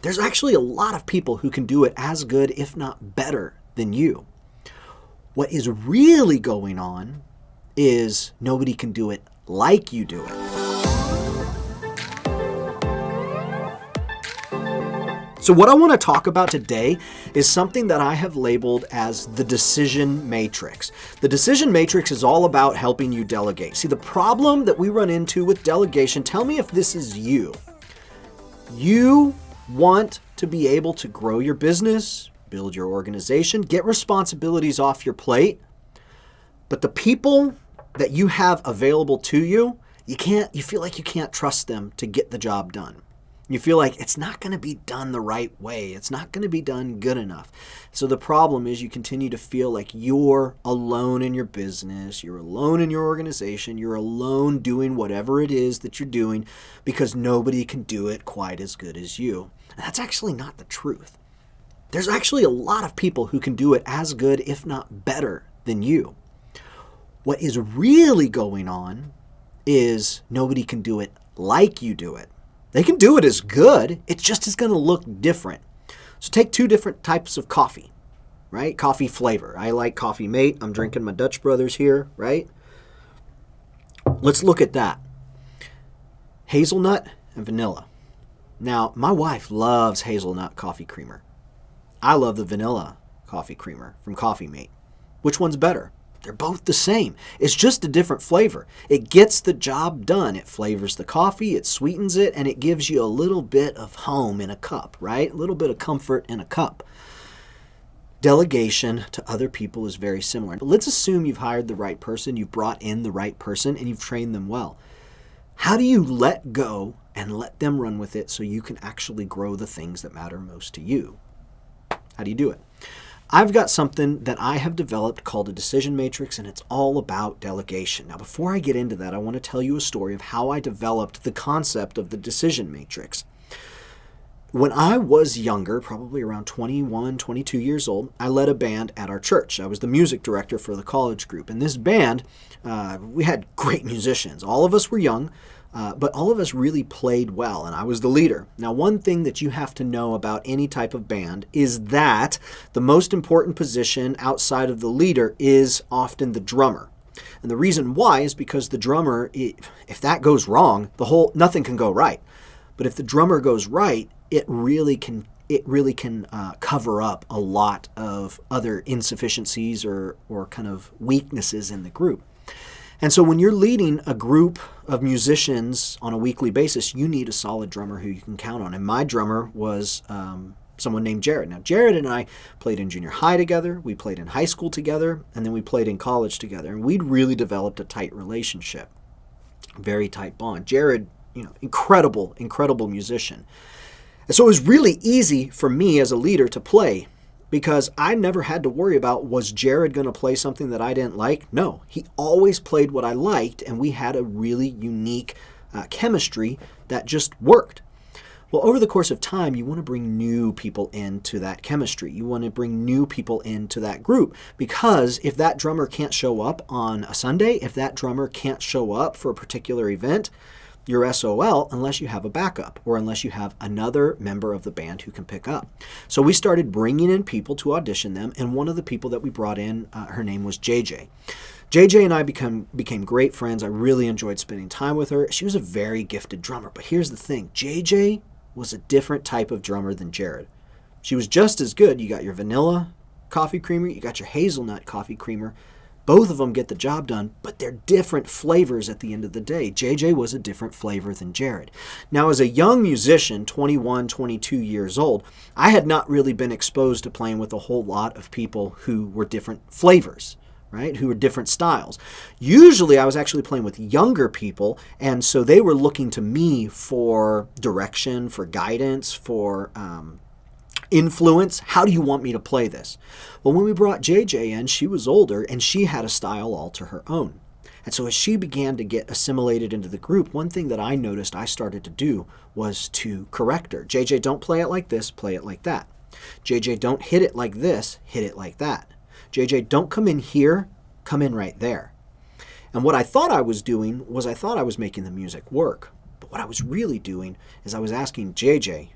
There's actually a lot of people who can do it as good, if not better, than you. What is really going on is nobody can do it like you do it. So what I want to talk about today is something that I have labeled as the decision matrix. The decision matrix is all about helping you delegate. See, the problem that we run into with delegation, tell me if this is you. You want to be able to grow your business, build your organization, get responsibilities off your plate, but the people that you have available to you, you feel like you can't trust them to get the job done. You feel like it's not going to be done the right way. It's not going to be done good enough. So the problem is you continue to feel like you're alone in your business, you're alone in your organization, you're alone doing whatever it is that you're doing because nobody can do it quite as good as you. And that's actually not the truth. There's actually a lot of people who can do it as good, if not better, than you. What is really going on is nobody can do it like you do it. They can do it as good, it just is going to look different. So take two different types of coffee, right? Coffee flavor. I like Coffee Mate. I'm drinking my Dutch Brothers here, right? Let's look at that. Hazelnut and vanilla. Now, my wife loves hazelnut coffee creamer. I love the vanilla coffee creamer from Coffee Mate. Which one's better? They're both the same. It's just a different flavor. It gets the job done. It flavors the coffee, it sweetens it, and it gives you a little bit of home in a cup, right? A little bit of comfort in a cup. Delegation to other people is very similar. But let's assume you've hired the right person, you've brought in the right person, and you've trained them well. How do you let go and let them run with it so you can actually grow the things that matter most to you? How do you do it? I've got something that I have developed called a decision matrix, and it's all about delegation. Now, before I get into that, I want to tell you a story of how I developed the concept of the decision matrix. When I was younger, probably around 21, 22 years old, I led a band at our church. I was the music director for the college group. And this band, we had great musicians. All of us were young, but all of us really played well, and I was the leader. Now, one thing that you have to know about any type of band is that the most important position outside of the leader is often the drummer. And the reason why is because the drummer, if that goes wrong, nothing can go right. But if the drummer goes right, it really can cover up a lot of other insufficiencies or kind of weaknesses in the group. And so when you're leading a group of musicians on a weekly basis, you need a solid drummer who you can count on. And my drummer was someone named Jared. Now, Jared and I played in junior high together, we played in high school together, and then we played in college together. And we'd really developed a tight relationship, very tight bond. Jared, incredible musician. And so it was really easy for me as a leader to play, because I never had to worry about, was Jared going to play something that I didn't like? No, he always played what I liked, and we had a really unique chemistry that just worked. Well, over the course of time, you want to bring new people into that chemistry. You want to bring new people into that group, because if that drummer can't show up on a Sunday, if that drummer can't show up for a particular event, you're SOL unless you have a backup or unless you have another member of the band who can pick up. So we started bringing in people to audition them, and one of the people that we brought in, her name was JJ. JJ and I became great friends. I really enjoyed spending time with her. She was a very gifted drummer, but here's the thing. JJ was a different type of drummer than Jared. She was just as good. You got your vanilla coffee creamer, you got your hazelnut coffee creamer. Both of them get the job done, but they're different flavors at the end of the day. JJ was a different flavor than Jared. Now, as a young musician, 21, 22 years old, I had not really been exposed to playing with a whole lot of people who were different flavors, right? Who were different styles. Usually, I was actually playing with younger people, and so they were looking to me for direction, for guidance, for influence. How do you want me to play this? Well, when we brought JJ in, she was older and she had a style all to her own. And so as she began to get assimilated into the group, one thing that I noticed I started to do was to correct her. JJ, don't play it like this, play it like that. JJ, don't hit it like this, hit it like that. JJ, don't come in here, come in right there. And what I thought I was doing was I thought I was making the music work. But what I was really doing is I was asking JJ,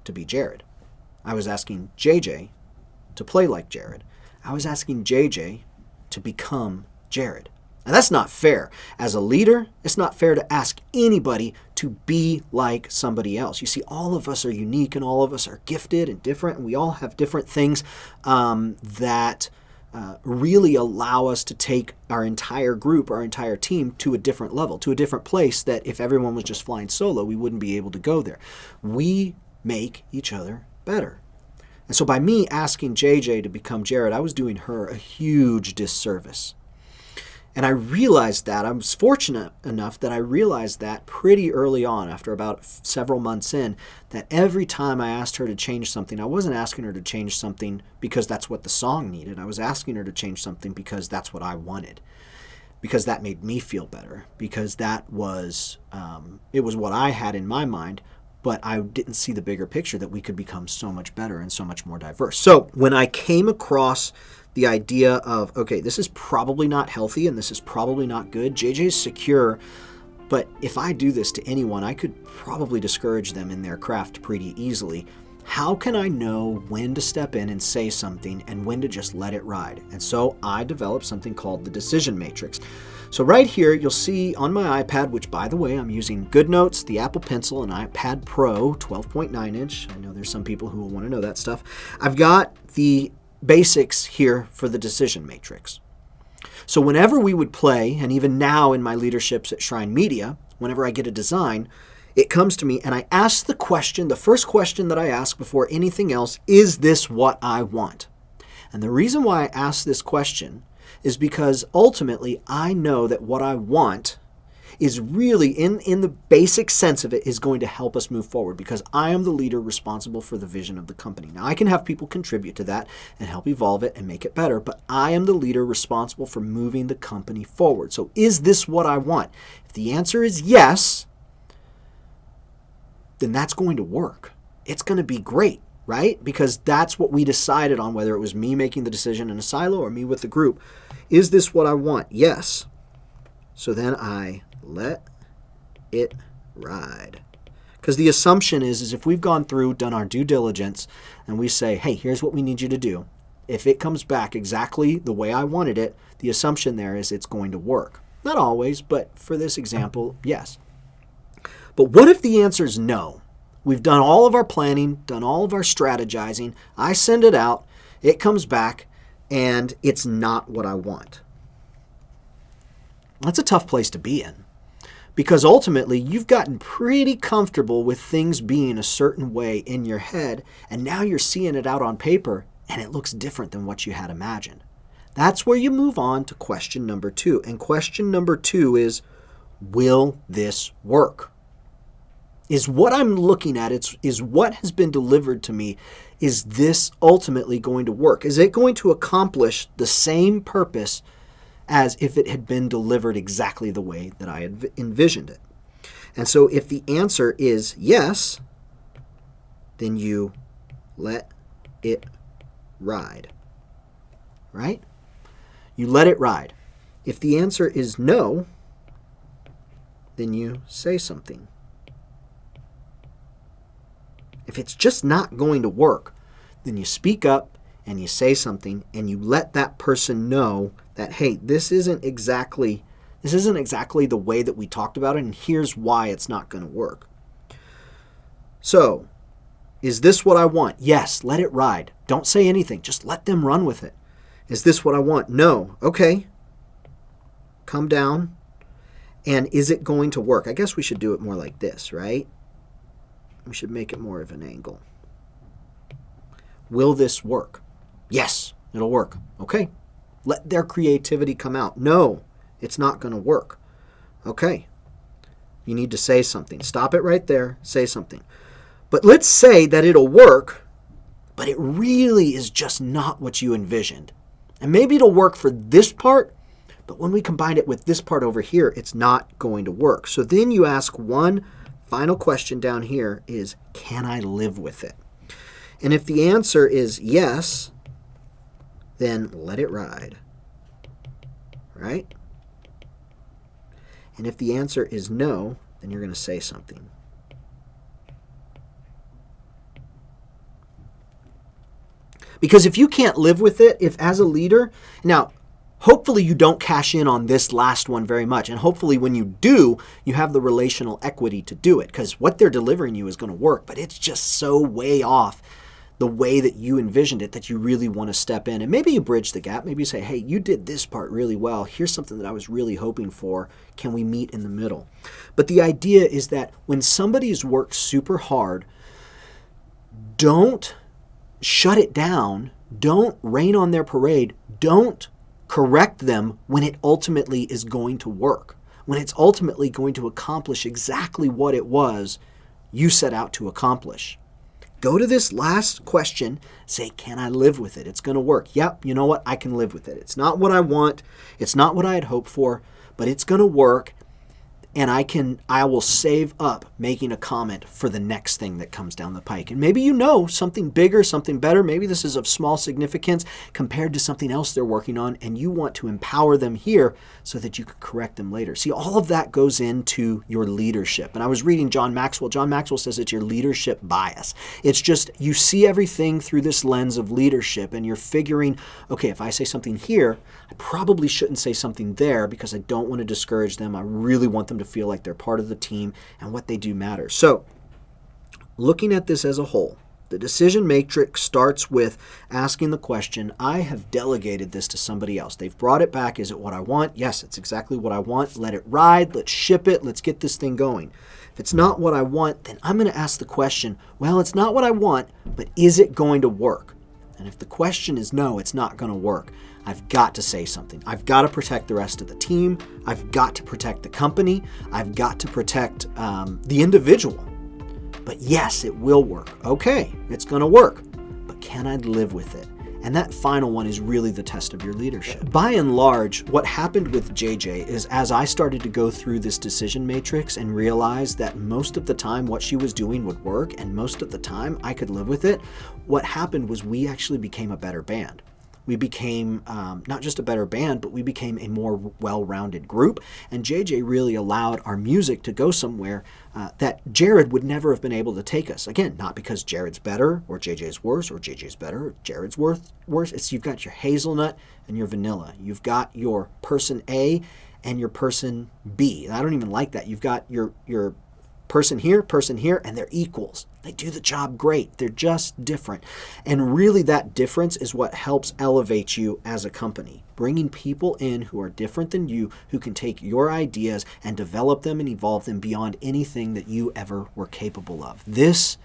to be Jared. I was asking JJ to play like Jared. I was asking JJ to become Jared. And that's not fair. As a leader, it's not fair to ask anybody to be like somebody else. You see, all of us are unique and all of us are gifted and different, and we all have different things that really allow us to take our entire group, our entire team to a different level, to a different place that if everyone was just flying solo, we wouldn't be able to go there. We make each other better. And so by me asking JJ to become Jared, I was doing her a huge disservice. And I realized that. I was fortunate enough that I realized that pretty early on, after about several months in, that every time I asked her to change something, I wasn't asking her to change something because that's what the song needed. I was asking her to change something because that's what I wanted, because that made me feel better, because that was, it was what I had in my mind, but I didn't see the bigger picture that we could become so much better and so much more diverse. So when I came across the idea of, okay, this is probably not healthy and this is probably not good. JJ's secure, but if I do this to anyone, I could probably discourage them in their craft pretty easily. How can I know when to step in and say something and when to just let it ride? And so I developed something called the decision matrix. So right here, you'll see on my iPad, which by the way, I'm using GoodNotes, the Apple Pencil, and iPad Pro 12.9 inch. I know there's some people who will want to know that stuff. I've got the basics here for the decision matrix. So whenever we would play, and even now in my leaderships at Shrine Media, whenever I get a design, it comes to me and I ask the question, the first question that I ask before anything else, is this what I want? And the reason why I ask this question is because ultimately I know that what I want is really, in the basic sense of it, is going to help us move forward, because I am the leader responsible for the vision of the company. Now, I can have people contribute to that and help evolve it and make it better, but I am the leader responsible for moving the company forward. So is this what I want? If the answer is yes, then that's going to work. It's going to be great, right? Because that's what we decided on, whether it was me making the decision in a silo or me with the group. Is this what I want? Yes. So then I let it ride. Because the assumption is if we've gone through, done our due diligence, and we say, hey, here's what we need you to do. If it comes back exactly the way I wanted it, the assumption there is it's going to work. Not always, but for this example, yes. But what if the answer is no? We've done all of our planning, done all of our strategizing. I send it out, it comes back, and it's not what I want. That's a tough place to be in, because ultimately you've gotten pretty comfortable with things being a certain way in your head, and now you're seeing it out on paper and it looks different than what you had imagined. That's where you move on to question number 2. And question number 2 is, will this work? Is what I'm looking at, is what has been delivered to me, is this ultimately going to work? Is it going to accomplish the same purpose as if it had been delivered exactly the way that I had envisioned it? And so if the answer is yes, then you let it ride, right? You let it ride. If the answer is no, then you say something. If it's just not going to work, then you speak up and you say something and you let that person know that, hey, this isn't exactly the way that we talked about it, and here's why it's not going to work. So, is this what I want? Yes, let it ride. Don't say anything. Just let them run with it. Is this what I want? No. Okay. Come down. And is it going to work? I guess we should do it more like this, right? We should make it more of an angle. Will this work? Yes, it'll work. Okay. Let their creativity come out. No, it's not going to work. Okay. You need to say something. Stop it right there. Say something. But let's say that it'll work, but it really is just not what you envisioned. And maybe it'll work for this part, but when we combine it with this part over here, it's not going to work. So then you ask one final question down here is, can I live with it? And if the answer is yes, then let it ride, right? And if the answer is no, then you're going to say something. Because if you can't live with it, if as a leader, now, hopefully you don't cash in on this last one very much. And hopefully when you do, you have the relational equity to do it, because what they're delivering you is going to work, but it's just so way off the way that you envisioned it that you really want to step in. And maybe you bridge the gap. Maybe you say, hey, you did this part really well. Here's something that I was really hoping for. Can we meet in the middle? But the idea is that when somebody's worked super hard, don't shut it down. Don't rain on their parade. Don't correct them when it ultimately is going to work, when it's ultimately going to accomplish exactly what it was you set out to accomplish. Go to this last question, say, can I live with it? It's going to work. Yep, you know what? I can live with it. It's not what I want. It's not what I had hoped for, but it's going to work. And I will save up making a comment for the next thing that comes down the pike. And maybe you know something bigger, something better. Maybe this is of small significance compared to something else they're working on, and you want to empower them here so that you can correct them later. See, all of that goes into your leadership. And I was reading John Maxwell. John Maxwell says it's your leadership bias. It's just you see everything through this lens of leadership, and you're figuring, okay, if I say something here, I probably shouldn't say something there because I don't want to discourage them. I really want them to feel like they're part of the team and what they do matters. So, looking at this as a whole, the decision matrix starts with asking the question, I have delegated this to somebody else. They've brought it back. Is it what I want? Yes, it's exactly what I want. Let it ride. Let's ship it. Let's get this thing going. If it's not what I want, then I'm going to ask the question, well, it's not what I want, but is it going to work? And if the question is no, it's not going to work, I've got to say something. I've got to protect the rest of the team. I've got to protect the company. I've got to protect the individual. But yes, it will work. Okay, it's going to work. But can I live with it? And that final one is really the test of your leadership. By and large, what happened with JJ is as I started to go through this decision matrix and realize that most of the time what she was doing would work and most of the time I could live with it, what happened was we actually became a better band. We became not just a better band, but we became a more well-rounded group. And JJ really allowed our music to go somewhere that Jared would never have been able to take us. Again, not because Jared's better or JJ's worse or JJ's better or Jared's worse. It's you've got your hazelnut and your vanilla. You've got your person A and your person B. I don't even like that. You've got your person here, and they're equals. They do the job great. They're just different. And really that difference is what helps elevate you as a company. Bringing people in who are different than you, who can take your ideas and develop them and evolve them beyond anything that you ever were capable of. This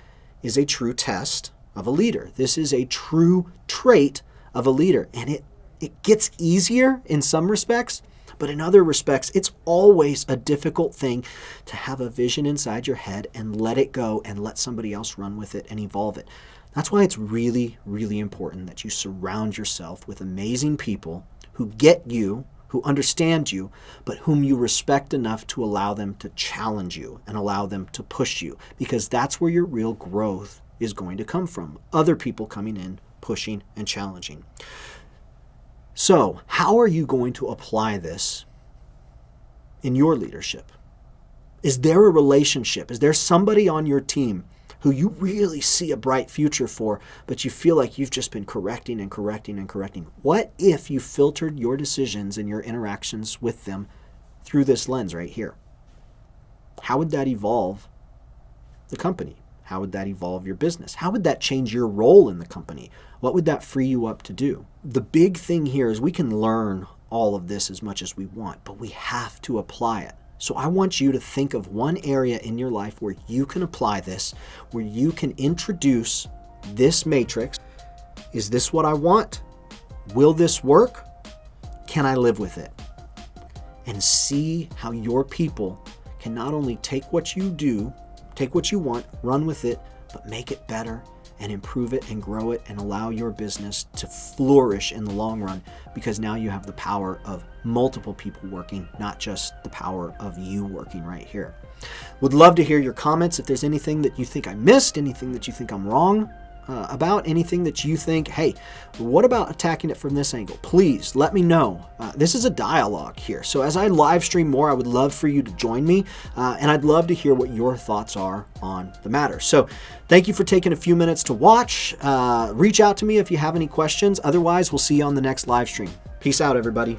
is a true test of a leader. This is a true trait of a leader. And it gets easier in some respects, but in other respects, it's always a difficult thing to have a vision inside your head and let it go and let somebody else run with it and evolve it. That's why it's really, really important that you surround yourself with amazing people who get you, who understand you, but whom you respect enough to allow them to challenge you and allow them to push you, because that's where your real growth is going to come from. Other people coming in, pushing and challenging. So, how are you going to apply this in your leadership? Is there a relationship? Is there somebody on your team who you really see a bright future for, but you feel like you've just been correcting and correcting and correcting? What if you filtered your decisions and your interactions with them through this lens right here? How would that evolve the company? How would that evolve your business? How would that change your role in the company? What would that free you up to do? The big thing here is we can learn all of this as much as we want, but we have to apply it. So I want you to think of one area in your life where you can apply this, where you can introduce this matrix. Is this what I want? Will this work? Can I live with it? And see how your people can not only take what you do, take what you want, run with it, but make it better and improve it and grow it and allow your business to flourish in the long run, because now you have the power of multiple people working, not just the power of you working right here. Would love to hear your comments. If there's anything that you think I missed, anything that you think I'm wrong, about anything that you think, hey, what about attacking it from this angle? Please let me know. This is a dialogue here. So as I live stream more, I would love for you to join me, and I'd love to hear what your thoughts are on the matter. So thank you for taking a few minutes to watch. Reach out to me if you have any questions. Otherwise, we'll see you on the next live stream. Peace out, everybody.